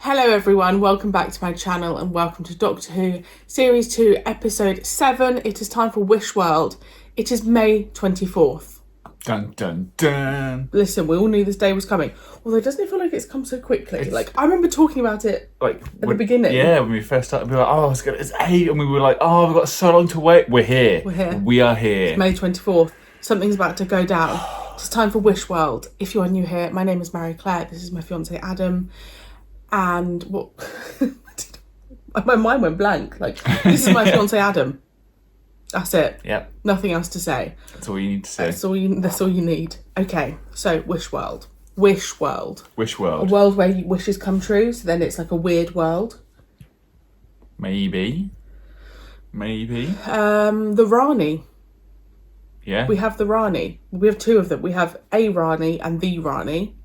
Hello everyone, welcome back to my channel and welcome to Doctor Who Series 2 Episode 7. It is time for Wish World. It is May 24th. Dun dun dun. Listen, we all knew this day was coming. Although doesn't it feel like it's come so quickly? I remember talking about it at the beginning. Yeah, when we first started, we were like, it's 8, and we were like, we've got so long to wait. We're here. We are here. It's May 24th. Something's about to go down. It's time for Wish World. If you are new here, my name is Marie-Clare. This is my fiance Adam. And what? My mind went blank. This is my fiance Adam. That's it. Yep. Nothing else to say. That's all you need to say. That's all you need. Okay, so Wish World. Wish World. Wish World. A world where wishes come true. So then it's like a weird world. Maybe. The Rani. Yeah. We have the Rani. We have two of them. We have a Rani and the Rani.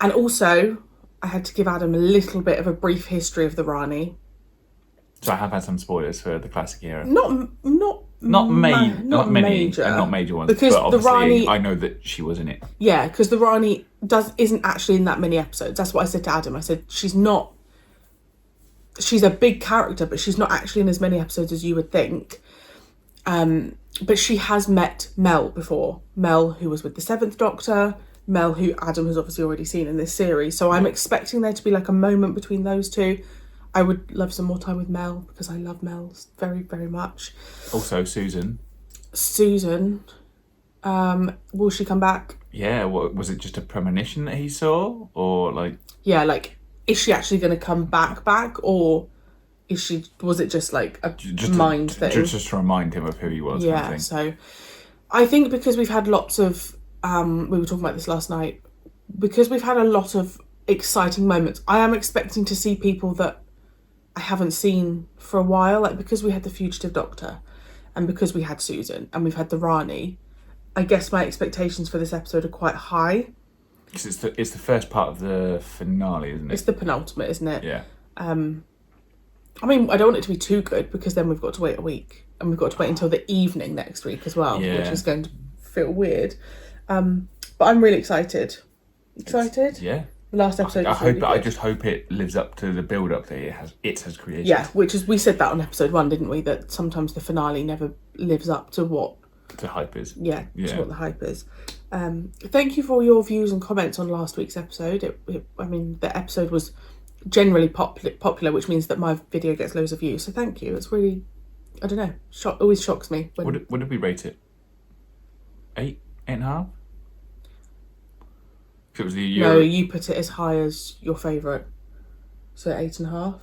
And also, I had to give Adam a little bit of a brief history of the Rani. So I have had some spoilers for the classic era. Not many, major, and not major ones. Because but obviously, the Rani, I know that she was in it. Yeah, because the Rani isn't actually in that many episodes. That's what I said to Adam. I said she's a big character, but she's not actually in as many episodes as you would think. But she has met Mel before. Mel, who was with the 7th Doctor. Mel, who Adam has obviously already seen in this series. So I'm expecting there to be like a moment between those two. I would love some more time with Mel because I love Mel very, very much. Also, Susan, will she come back? Yeah, was it just a premonition that he saw? Or Yeah, is she actually going to come back? Or was it just like a mind thing? Just to remind him of who he was. Yeah, kind of thing. So I think because we've had lots of... we were talking about this last night. Because we've had a lot of exciting moments, I am expecting to see people that I haven't seen for a while. Because we had the Fugitive Doctor and because we had Susan and we've had the Rani, I guess my expectations for this episode are quite high. Because it's the first part of the finale, isn't it? It's the penultimate, isn't it? Yeah. I mean, I don't want it to be too good because then we've got to wait a week and we've got to wait until the evening next week as well, which is going to feel weird. But I'm really excited. Yeah. The last episode. I just hope it lives up to the build-up that it has created. Yeah, we said that on episode 1, didn't we? That sometimes the finale never lives up to what the hype is. Yeah, to what the hype is. Thank you for all your views and comments on last week's episode. The episode was generally popular, which means that my video gets loads of views. So thank you. It's really, I don't know, always shocks me. What did we rate it? 8.5? It was the Euro. No, you put it as high as your favourite. So 8.5? I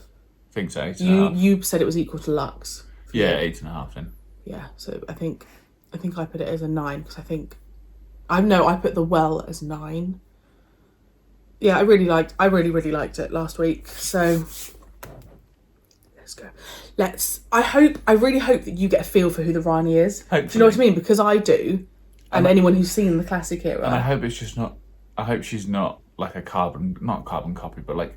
think so, 8.5. You said it was equal to Lux. Yeah, 8.5 then. Yeah, so I think I put it as a 9 because I put The Well as 9. Yeah, I really liked it last week. So let's go. I really hope that you get a feel for who the Rani is. Hopefully. Do you know what I mean? Because I do. And anyone who's seen the classic era. And I hope I hope she's not like not carbon copy, but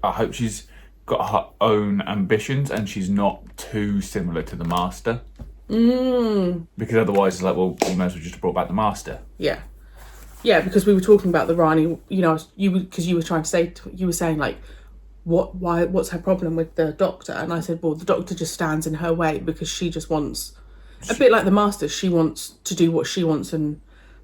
I hope she's got her own ambitions and she's not too similar to the Master. Because otherwise it's we may as well just brought back the Master. Yeah. Yeah, because we were talking about the Rani, because you were trying to say, you were saying what's her problem with the Doctor? And I said, well, the Doctor just stands in her way because she just wants, a bit like the Master, she wants to do what she wants and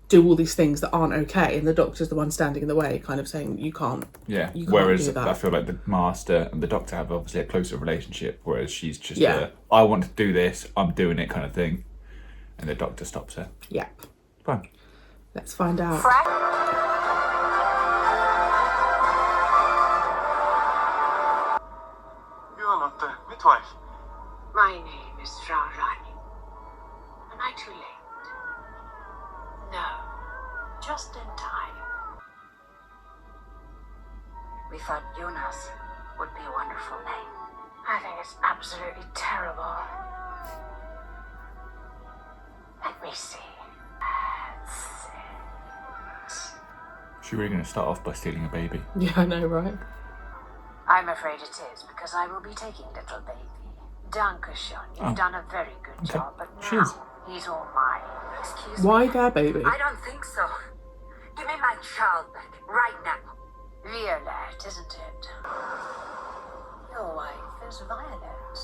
do all these things that aren't okay, and the Doctor's the one standing in the way, kind of saying you can't. Yeah. You can't whereas do that. I feel like the Master and the Doctor have obviously a closer relationship, whereas she's just I want to do this, I'm doing it kind of thing, and the Doctor stops her. Yep. Fine. Let's find out. Hyvää notte. Midwife. My name is Frau Rani. Am I too late? No. Just in time. We thought Jonas would be a wonderful name. I think it's absolutely terrible. Let me see. That's it. Is she really going to start off by stealing a baby? Yeah, I know, right? I'm afraid it is, because I will be taking little baby. Dankeschön. You've done a very good job, but now he's all mine. Excuse me. Why their baby? I don't think so. Give me my child back, right now. Violette, isn't it? Your wife is Violet.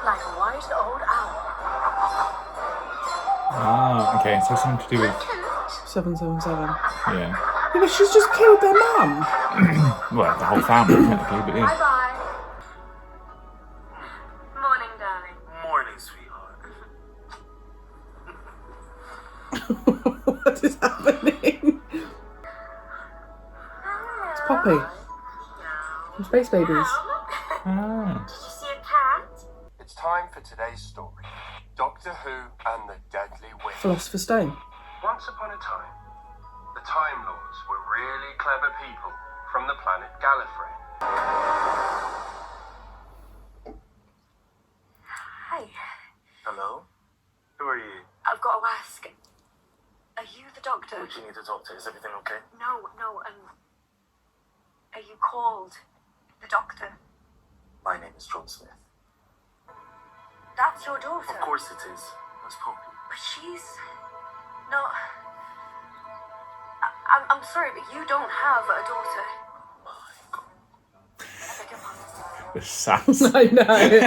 Like a wise old owl. Ah, okay, so something to do with 777. yeah. Yeah, but she's just killed their mum. Well, the whole family technically, but yeah. Bye-bye. Morning, darling. Morning, sweetheart. What is happening? It's Poppy from Space Babies. Ah. Did you see a cat? It's time for today's story. Doctor Who and the Deadly Witch. Philosopher's Stone. Once upon a time, the Time Lords were really clever people from the planet Gallifrey. Hi. Hello? Who are you? I've got to ask. Are you the doctor? Do you need a doctor? Is everything okay? No. Are you called the doctor? My name is John Smith. That's your daughter. Of course it is. That's Poppy. But she's not. I'm sorry, but you don't have a daughter. I beg your pardon. The sass. I know. Wait a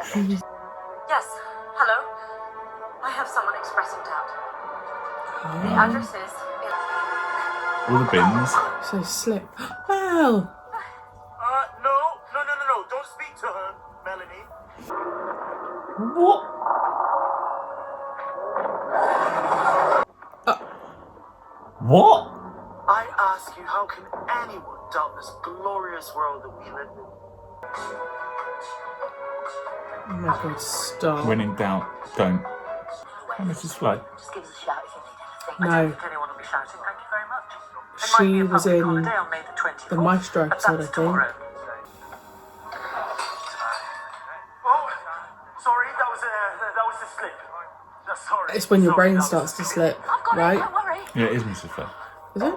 second. Yes. Hello. I have someone expressing doubt. The address is. All the bins. So slip. Well. No. Don't speak to her, Melanie. What? What? I ask you, how can anyone doubt this glorious world that we live in? Oh my god, stop. When in doubt, don't. Oh, Mrs. Flood. Just give us a shout if you need anything. No. I don't think anyone will be shouting. Thank you very much. It might She be a was public in holiday on May the 24th, the Maestro but episode, I that's think. tomorrow. Oh, sorry, that was a slip. Sorry. It's when your Sorry, brain that was starts a to slip. slip, I've got right? it, don't worry. Yeah, it is Mrs. Flood. Is it?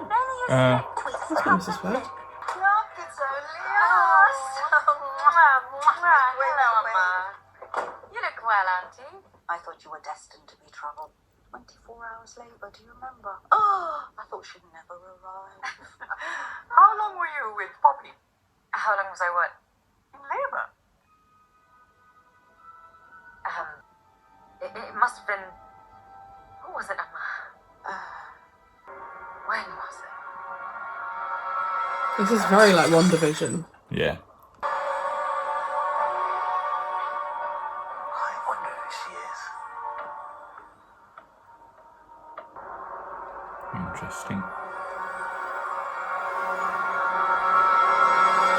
That's not Mrs. Flood. Look, it's only us. Hello, Mama. You look well, Auntie. I thought you were destined to be trouble. 24 hours later, do you remember? Oh, I thought she'd never arrive. How long were you with Poppy? How long was I what? In labour? It must have been. What was it, Emma? When was it? This is very like One Division. Yeah. I wonder who she is. Interesting.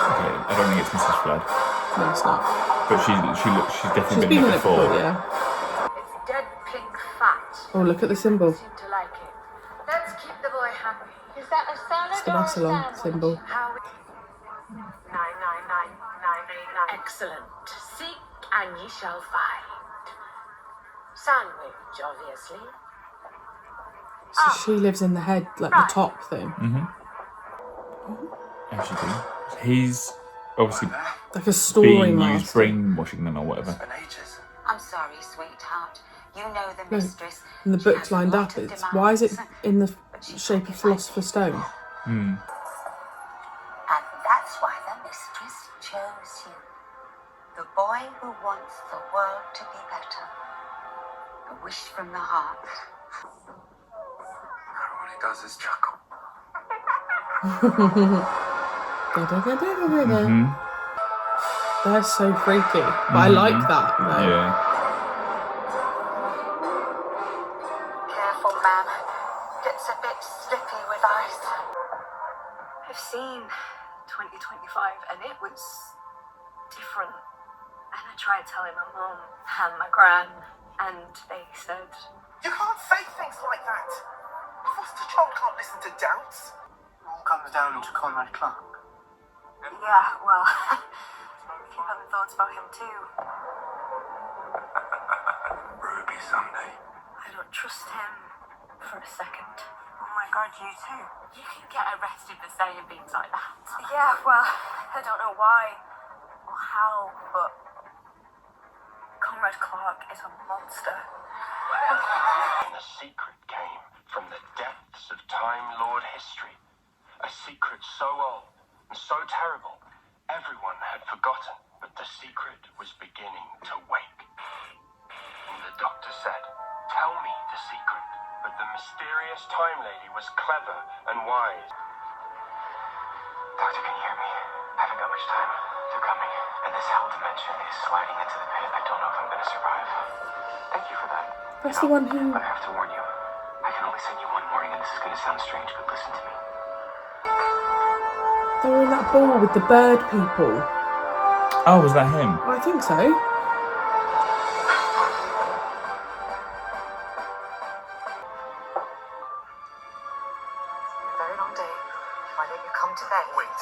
Okay, I don't think it's Mrs. Flood, No, it's not. but she's definitely She's been been there in it before, yeah. It's dead pink fat. Oh, look at the symbol. Seem to like it. Let's keep the boy happy. Is that a salad It's the or a Barcelona sandwich? symbol. How? 999. Excellent. Seek and ye shall find. Sandwich, obviously. So she lives in the head, like the top thing. As you do. He's obviously Like a story being used, master. brainwashing them or whatever. Been ages. I'm sorry, sweetheart. You know the No, mistress. And the She book's has a lined lot up. of It's why is it demands, in the but she's shape happy of Philosopher's Stone? And that's why the mistress chose you. The boy who wants the world to be better. A wish from the heart. All he does is chuckle. They're so freaky, but I like that though. Yeah. Careful, ma'am. Gets a bit slippy with ice. I've seen 2025 and it was different. And I tried telling my mum and my gran, and they said, You can't say things like that. A foster child can't listen to doubts. It all comes down to Conrad Clark. yeah, well, keep having thoughts about him too. Ruby Sunday. I don't trust him for a second. Oh my god, you too. You can get arrested for saying things like that. Yeah, well, I don't know why or how, but Conrad Red Clark is a monster. And the secret came from the depths of Time Lord history. A secret so old and so terrible, everyone had forgotten, but the secret was beginning to wake. And the doctor said, "Tell me the secret." But the mysterious Time Lady was clever and wise. Doctor, can you hear me? I haven't got much time. They're coming. And this hell dimension is sliding into the pit. I don't know if I'm gonna survive. Thank you for that. That's the one who. But I have to warn you. I can only send you one warning, and this is gonna sound strange, but listen to me. They were in that ball with the bird people. Oh, was that him? I think so. Very long day. Why don't you come to bed? Wait.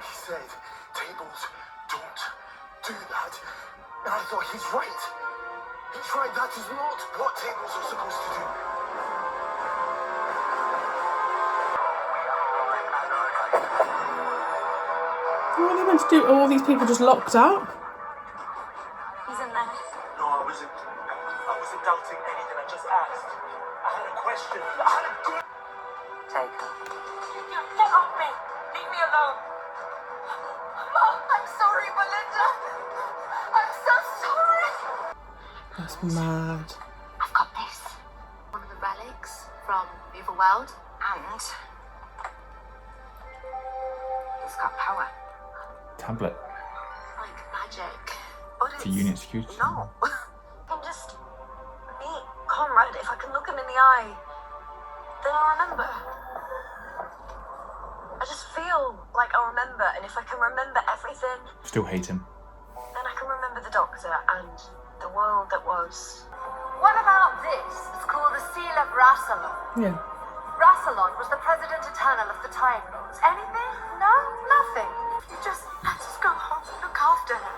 He said tables don't do that. And I thought he's right. He's right. That is not what tables are supposed to do. What are they meant to do? Are all these people just locked up? He's in there. No, I wasn't doubting anything. I just asked. I had a question. I had a good. Take her. Get off me! Leave me alone! Mom, I'm sorry, Belinda! I'm so sorry! That's mad. I've got this. One of the relics from the other world, and it's got power. Tablet Like magic. But for it's unit security. no. I can just meet Conrad if I can look him in the eye. Then I'll remember. I just feel like I'll remember, and if I can remember everything, Still hate him. then I can remember the Doctor and the world that was. What about this? It's called the Seal of Rassilon. Yeah. Rassilon was the President Eternal of the Time Lords. Anything? No? Nothing. You just let us go home and look after her.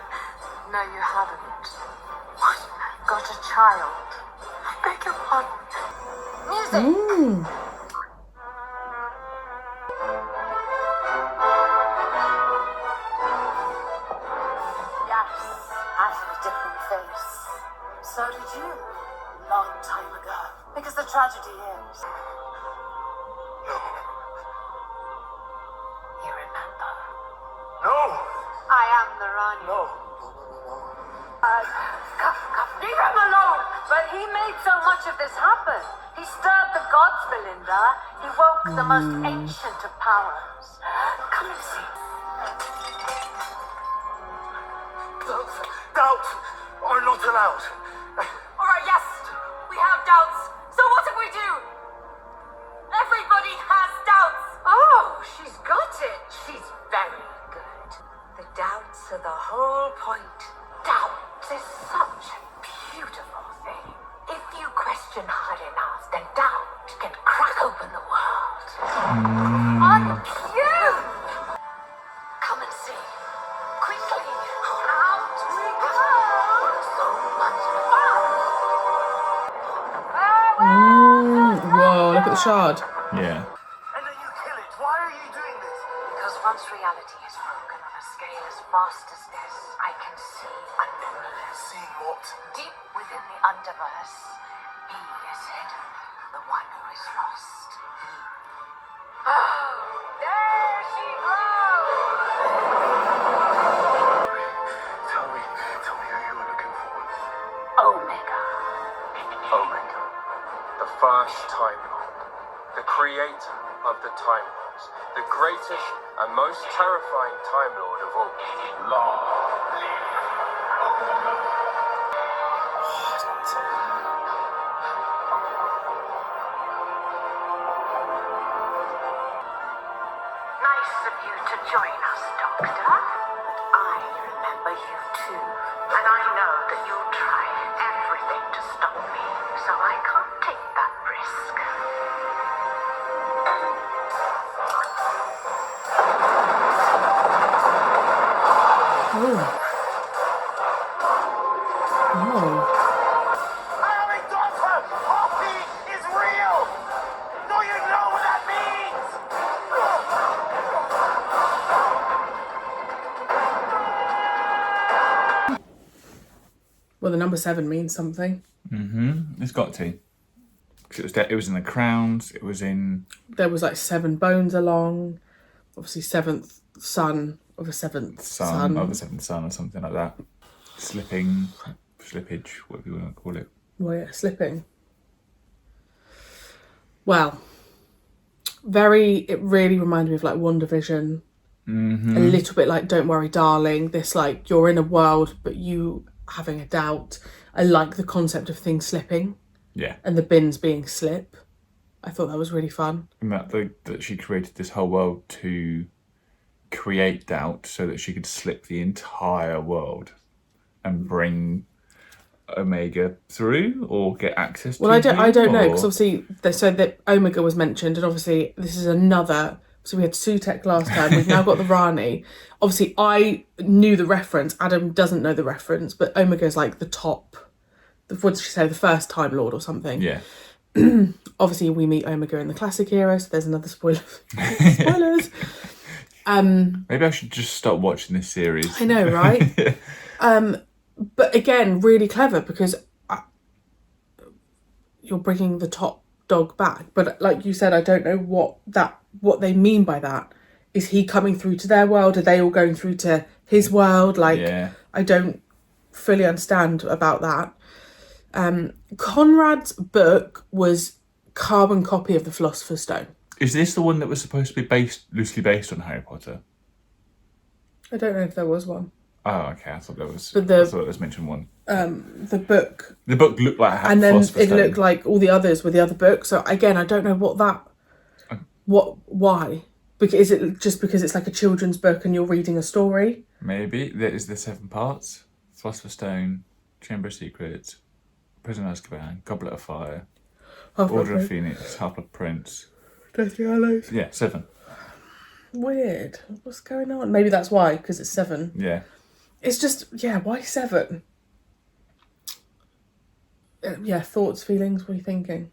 No, you haven't. What? Got a child. I beg your pardon. Music! Mm. Yes, I had a different face. So did you. Long time ago. Because the tragedy is. No. You remember? No. I am the Rani. No. Leave him alone! But he made so much of this happen. He stirred the gods, Belinda. He woke the most ancient of powers. Come and see. Doubts are not allowed. Alright, yes, we have doubts. So what if we do? Everybody has doubts. Oh, she's got it. She's very good. The doubts are the whole point. Doubt is such a beautiful thing. If you question hard enough, then doubt can crack open the world. Aren't you? Come and see. Quickly. Out we go. So much fun. Whoa, look at the shard. Yeah. And then you kill it. Why are you doing this? Because once reality is broken on a scale as vast as this, I can see underneath. Seeing what? Deep within the underverse, he is hidden, the one who is lost. Oh, there she grows! Tell me who you were looking for. Omega. Omega, the first Time Lord, the creator of the Time Lords, the greatest and most terrifying Time Lord of all. Long live Omega. Nice of you to join us, Doctor. I remember you too. And I know that you'll try everything to stop me, so I can't take that risk. Oh. I am a daughter! Poppy is real! Do you know what that means? Well, the number 7 means something. It's got to. 'Cause it was in the crowns. It was in. There was like 7 bones along. Obviously, 7th son of a 7th Son son. of a 7th son or something like that. Slippage, whatever you want to call it. Well, yeah, slipping. Well, it really reminded me of like WandaVision. A little bit like Don't Worry Darling. This like, you're in a world but you having a doubt. I like the concept of things slipping. Yeah. And the bins being slip. I thought that was really fun. And that she created this whole world to create doubt so that she could slip the entire world and bring Omega through or get access to. Well, I don't know, because obviously so that Omega was mentioned, and obviously this is another. So we had Sutek last time. We've now got the Rani. Obviously, I knew the reference. Adam doesn't know the reference, but Omega is like the top. What did she say? The first Time Lord or something. Yeah. Obviously, we meet Omega in the classic era, so there's another spoiler. Spoilers. Maybe I should just start watching this series. I know, right? But again, really clever because you're bringing the top dog back. But like you said, I don't know what they mean by that. Is he coming through to their world? Are they all going through to his world? Like, Yeah. I don't fully understand about that. Conrad's book was carbon copy of the Philosopher's Stone. Is this the one that was supposed to be loosely based on Harry Potter? I don't know if there was one. Oh, okay. I thought there was. But I thought there was mentioned one. The book, The book looked like it had and then Philosopher's it Stone. looked like all the others were the other books. So again, I don't know why. Because is it just because it's like a children's book and you're reading a story? Maybe there is the 7 parts: Philosopher's Stone, Chamber of Secrets, Prison of Azkaban, Goblet of Fire, Order of Phoenix, Half-Blood Prince. Deathly Hallows. Yeah, 7. Weird. What's going on? Maybe that's why, because it's 7. Yeah. It's just, why 7? Thoughts, feelings, what are you thinking?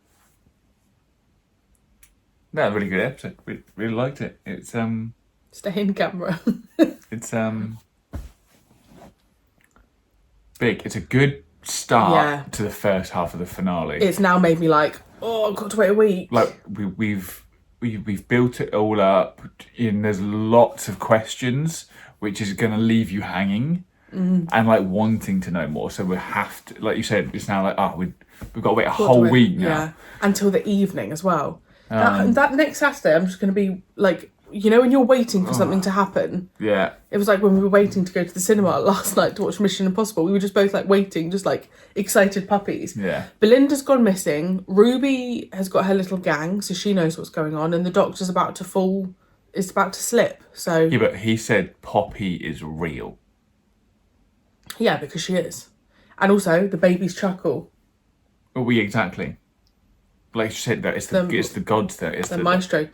No, really good episode. Really liked it. It's Stay in camera. it's big. It's a good start to the first half of the finale. It's now made me like, oh, I've got to wait a week. Like we've built it all up, and there's lots of questions, which is going to leave you hanging and like wanting to know more. So we have to, like you said, it's now like, we've got to wait a whole week now. Yeah, until the evening as well. That next Saturday, I'm just going to be like, when you're waiting for something to happen. Yeah. It was like when we were waiting to go to the cinema last night to watch Mission Impossible. We were just both like waiting, just like excited puppies. Yeah. Belinda's gone missing. Ruby has got her little gang, so she knows what's going on. And the doctor's about to slip. So Yeah, but he said Poppy is real. yeah, because she is. And also the baby's chuckle. Exactly. Like you said, that it's the gods that it's the maestro.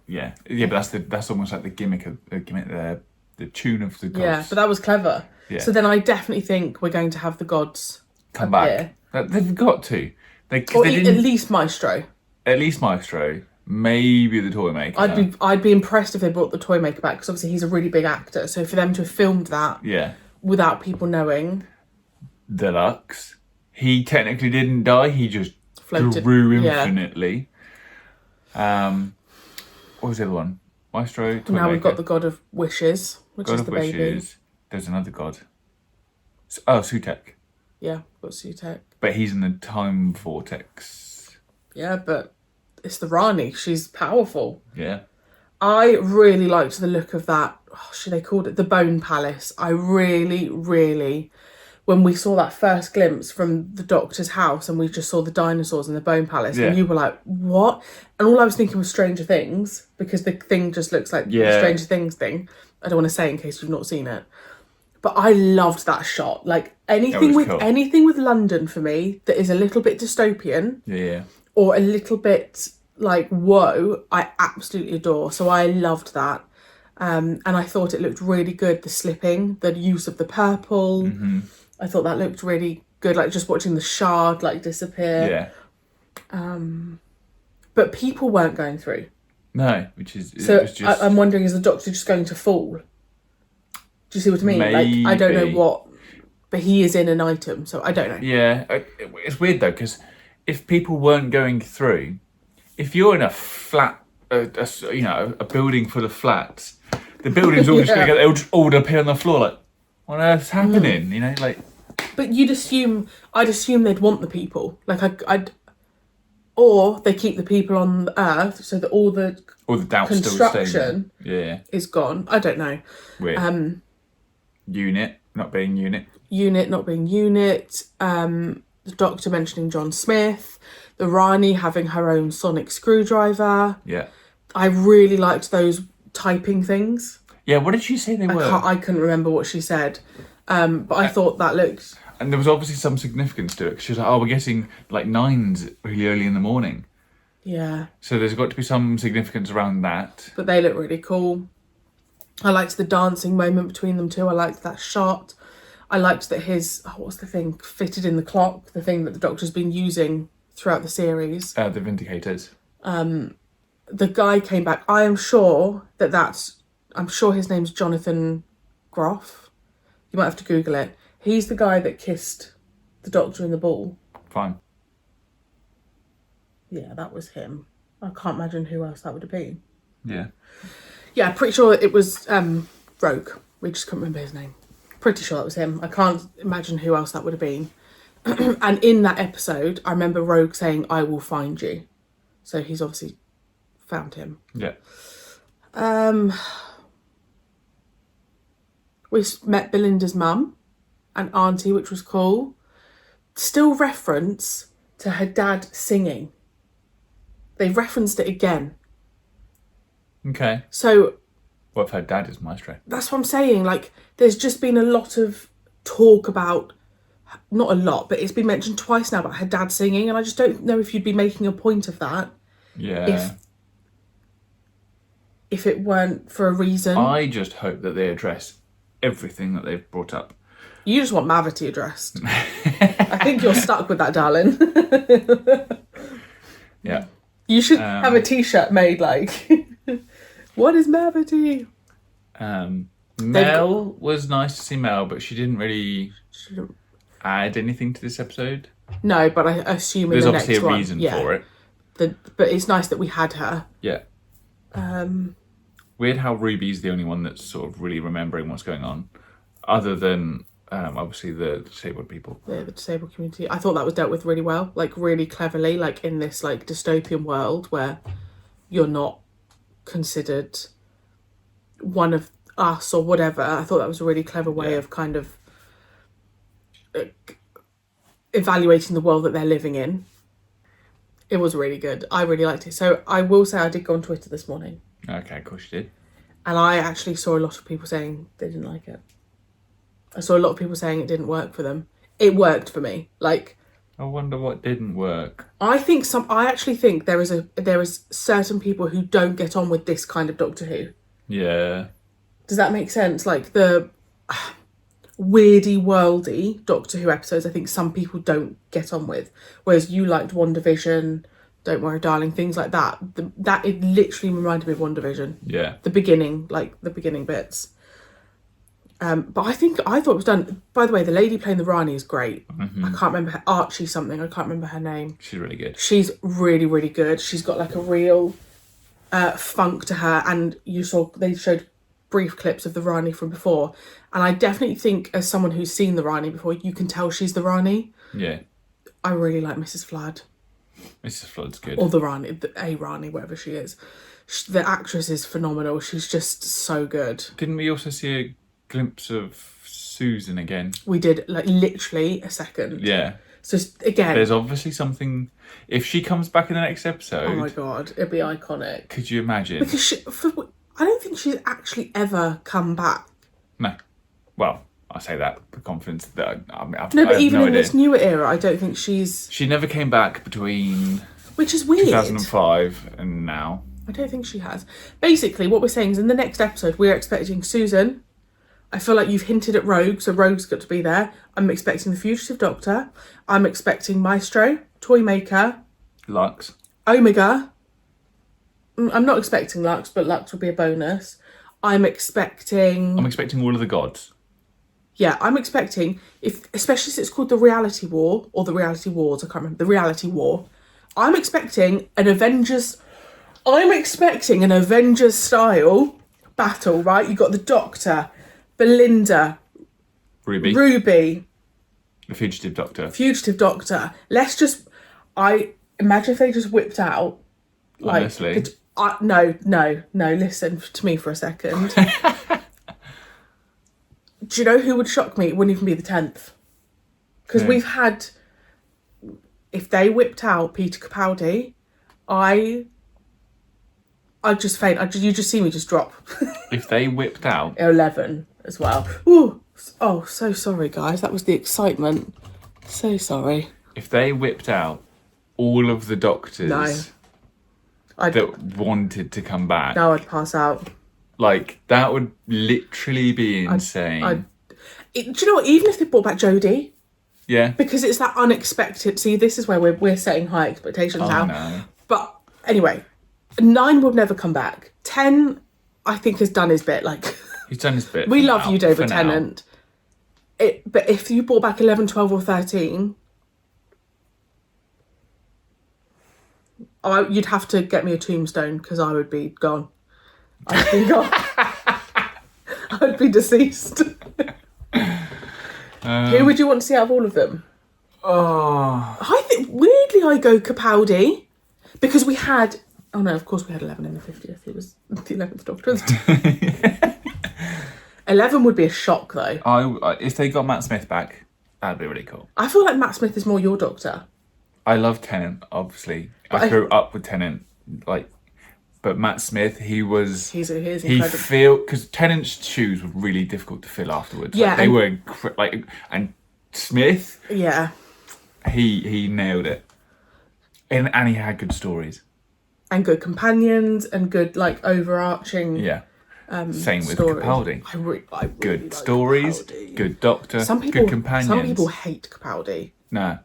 Yeah, but that's almost like the gimmick, the tune of the gods. Yeah, but that was clever. Yeah. So then I definitely think we're going to have the gods come appear. back. They've got to. At least Maestro. At least Maestro. Maybe the toy maker. I'd be impressed if they brought the toy maker back because obviously he's a really big actor. So for them to have filmed that without people knowing. Deluxe. He technically didn't die. He just Floated. grew infinitely. What was the other one? Maestro. Toy Now maker. we've got the God of Wishes, which God is of the Wishes. baby. There's another god. Sutek. Yeah, got Sutek. But he's in the time vortex. Yeah, but it's the Rani. She's powerful. Yeah. I really liked the look of that. They called it the Bone Palace. I really, really, when we saw that first glimpse from the Doctor's house and we just saw the dinosaurs in the Bone Palace, and you were like, what? And all I was thinking was Stranger Things, because the thing just looks like the Stranger Things thing. I don't want to say in case you've not seen it. But I loved that shot. Like anything with London for me that is a little bit dystopian. Yeah. Or a little bit like, whoa, I absolutely adore. So I loved that. And I thought it looked really good. The slipping, the use of the purple. Mm-hmm. I thought that looked really good. Like just watching the shard like disappear. Yeah. But people weren't going through. No, which is... So I'm wondering, is the Doctor just going to fall? Do you see what I mean? Maybe. Like, I don't know what... but he is in an item, so I don't know. Yeah, it's weird though, because if people weren't going through, if you're in a flat, a building full of flats, the building's all just going to they'll just all appear on the floor like, what on earth's happening? You know, like. But I'd assume they'd want the people. Like I'd or they keep the people on the Earth so that all the doubts still construction staying. is gone. I don't know. Weird. Unit not being unit. Unit not being unit. The Doctor mentioning John Smith. The Rani having her own sonic screwdriver. Yeah. I really liked those typing things. Yeah, what did she say they were? I couldn't remember what she said. But I thought that looked... And there was obviously some significance to it, because she was like, we're getting like 9s really early in the morning. Yeah. So there's got to be some significance around that. But they look really cool. I liked the dancing moment between them two. I liked that shot. I liked that his... what's the thing? Fitted in the clock. The thing that the Doctor's been using throughout the series. The Vindicators. The guy came back. I am sure that's... I'm sure his name's Jonathan Groff. You might have to Google it. He's the guy that kissed the Doctor in the ball. Fine. Yeah, that was him. I can't imagine who else that would have been. Yeah. Yeah, pretty sure it was Rogue. We just couldn't remember his name. Pretty sure that was him. I can't imagine who else that would have been. And in that episode, I remember Rogue saying, "I will find you." So he's obviously found him. Yeah. We met Belinda's mum and auntie, which was cool. Still reference to her dad singing. They referenced it again. Okay. So... what if her dad is Maestro? That's what I'm saying. Like, there's just been a lot of talk about... not a lot, but it's been mentioned twice now about her dad singing, and I just don't know if you'd be making a point of that. Yeah. If it weren't for a reason. I just hope that they address everything that they've brought up. You just want Mavity addressed. I think you're stuck with that, darling. Yeah. You should have a t-shirt made like, what is Mavity? Mel was nice to see Mel, but she didn't really add anything to this episode. No, but I assume there's in the obviously next a reason for it. But it's nice that we had her. Yeah. Weird how Ruby's the only one that's sort of really remembering what's going on, other than obviously the disabled people. Yeah, the disabled community. I thought that was dealt with really well, like really cleverly, like in this like dystopian world where you're not considered one of us or whatever. I thought that was a really clever way of kind of evaluating the world that they're living in. It was really good. I really liked it. So I will say I did go on Twitter this morning. Okay, of course you did. And I actually saw a lot of people saying they didn't like it. I saw a lot of people saying it didn't work for them. It worked for me. Like, I wonder what didn't work. I actually think there is certain people who don't get on with this kind of Doctor Who. Yeah. Does that make sense? Like the weirdy, worldy Doctor Who episodes, I think some people don't get on with. Whereas you liked WandaVision, Don't Worry Darling, things like that. That it literally reminded me of WandaVision. Yeah. The beginning bits. But I thought it was done. By the way, the lady playing the Rani is great. Mm-hmm. I can't remember Archie something. I can't remember her name. She's really good. She's really, really good. She's got like a real funk to her. And they showed brief clips of the Rani from before. And I definitely think, as someone who's seen the Rani before, you can tell she's the Rani. Yeah. I really like Mrs. Flood. Mrs. Flood's good. Or the Rani, a Rani, whatever she is. The actress is phenomenal. She's just so good. Didn't we also see a glimpse of Susan again? We did, like, literally a second. Yeah. So, again... there's obviously something... If she comes back in the next episode... oh my God, it'd be iconic. Could you imagine? Because I don't think she's actually ever come back. No. Well, I say that with confidence that I've No, but even no in idea. this newer era, I don't think she's... She never came back between... which is weird. 2005 and now. I don't think she has. Basically, what we're saying is in the next episode, we're expecting Susan. I feel like you've hinted at Rogue, so Rogue's got to be there. I'm expecting the Fugitive Doctor. I'm expecting Maestro, Toymaker, Lux. Omega. I'm not expecting Lux, but Lux will be a bonus. I'm expecting all of the gods. Yeah, I'm expecting, especially since it's called the Reality War, or the Reality Wars, I can't remember, the Reality War. I'm expecting an Avengers style battle, right? You got the Doctor, Belinda, Ruby, the Fugitive Doctor. I imagine if they just whipped out, like, honestly. no, listen to me for a second. Do you know who would shock me? It wouldn't even be the 10th. Because we've had... If they whipped out Peter Capaldi, I'd just faint. You just see me just drop. If they whipped out... 11 as well. Ooh. Oh, so sorry, guys. That was the excitement. So sorry. If they whipped out all of the Doctors that wanted to come back... No, I'd pass out. Like, that would literally be insane. Do you know what? Even if they brought back Jodie... Yeah. Because it's that unexpected... See, this is where we're setting high expectations now. No. But anyway, 9 will never come back. 10, I think, has done his bit. Like, he's done his bit. We love you, David Tennant. But if you brought back 11, 12 or 13... you'd have to get me a tombstone because I would be gone. I'd be gone. I'd be deceased. Who would you want to see out of all of them? I think, weirdly, I go Capaldi. Because we had... Oh no, of course we had 11 in the 50th. He was the 11th Doctor. 11 would be a shock, though. If they got Matt Smith back, that'd be really cool. I feel like Matt Smith is more your Doctor. I love Tennant, obviously. I grew up with Tennant, but Matt Smith, he was... He's incredible. Because Tennant's shoes were really difficult to fill afterwards. Yeah. They were, and Smith... Yeah. He nailed it. And he had good stories. And good companions, and good, overarching... Yeah. Same with stories. Capaldi. I really good like stories, Capaldi. Good Doctor, good companions. Some people hate Capaldi. No.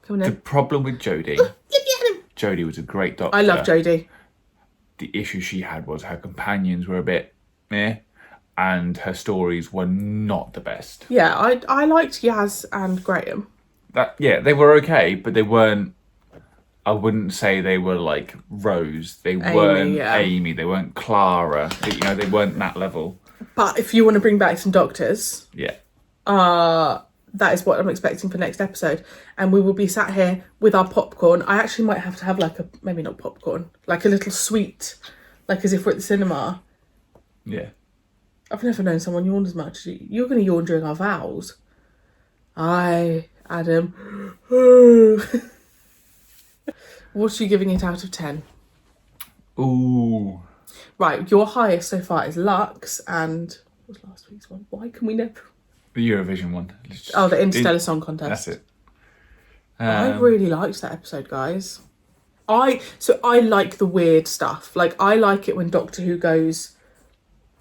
Come on The in. problem with Jodie... Jodie was a great Doctor. I love Jodie. The issue she had was her companions were a bit meh, and her stories were not the best. Yeah, I liked Yaz and Graham. They were okay, but they weren't... I wouldn't say they were like Rose. They weren't Amy. They weren't Clara. They weren't that level. But if you want to bring back some Doctors... Yeah. That is what I'm expecting for next episode. And we will be sat here with our popcorn. I actually might have to have maybe not popcorn, like a little sweet, like as if we're at the cinema. Yeah. I've never known someone yawn as much. You're going to yawn during our vows. Adam. What are you giving it out of 10? Ooh. Right, your highest so far is Lux and... What was last week's one? Why can we never... The Eurovision one. The Interstellar Song Contest. That's it. I really liked that episode, guys. I like the weird stuff. I like it when Doctor Who goes...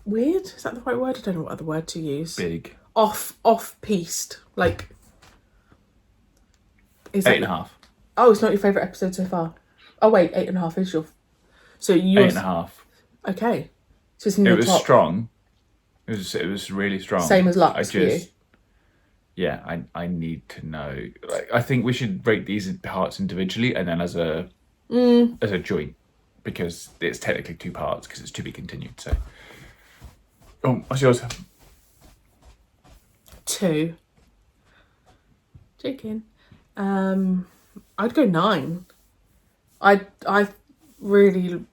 Weird? Is that the right word? I don't know what other word to use. Big. Off-piste. 8.5. Oh, it's not your favourite episode so far. Oh wait, 8.5 is your... So you... 8.5. Okay. So it's in your top. It was strong. It was really strong. Same as Lux for you. Yeah, I need to know. I think we should rate these parts individually and then as a joint, because it's technically 2 parts because it's to be continued. So, what's yours? 2. Joking. I'd go 9. I really...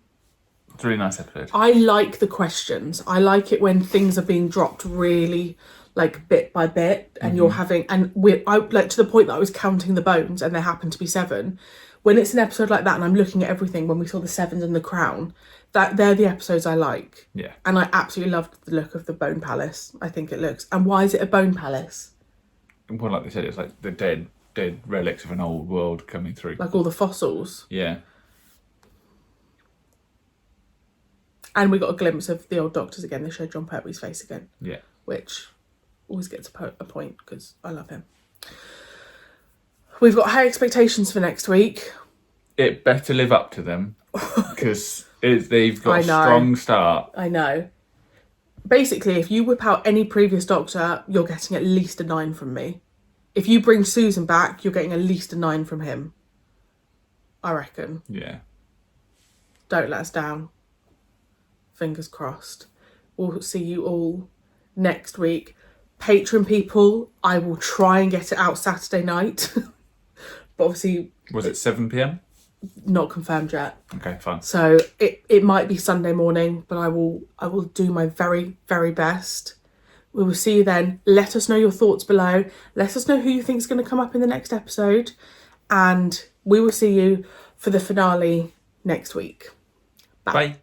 It's a really nice episode. I like the questions. I like it when things are being dropped really, bit by bit, and you're having... And to the point that I was counting the bones, and there happened to be 7. When it's an episode like that, and I'm looking at everything, when we saw the 7s and the crown, they're the episodes I like. Yeah. And I absolutely loved the look of the Bone Palace. I think it looks... And why is it a Bone Palace? Well, like they said, it's like the dead relics of an old world coming through. Like all the fossils. Yeah. And we got a glimpse of the old Doctors again. They showed John Pertwee's face again. Yeah. Which always gets a point because I love him. We've got high expectations for next week. It better live up to them because they've got a strong start. I know. basically, if you whip out any previous Doctor, you're getting at least a 9 from me. If you bring Susan back, you're getting at least a 9 from him. I reckon. Yeah. Don't let us down. Fingers crossed. We'll see you all next week. Patron people, I will try and get it out Saturday night. But obviously... Was it 7 p.m? Not confirmed yet. Okay, fine. So it might be Sunday morning, but I will do my very, very best. We will see you then. Let us know your thoughts below. Let us know who you think is going to come up in the next episode. And we will see you for the finale next week. Bye. Bye.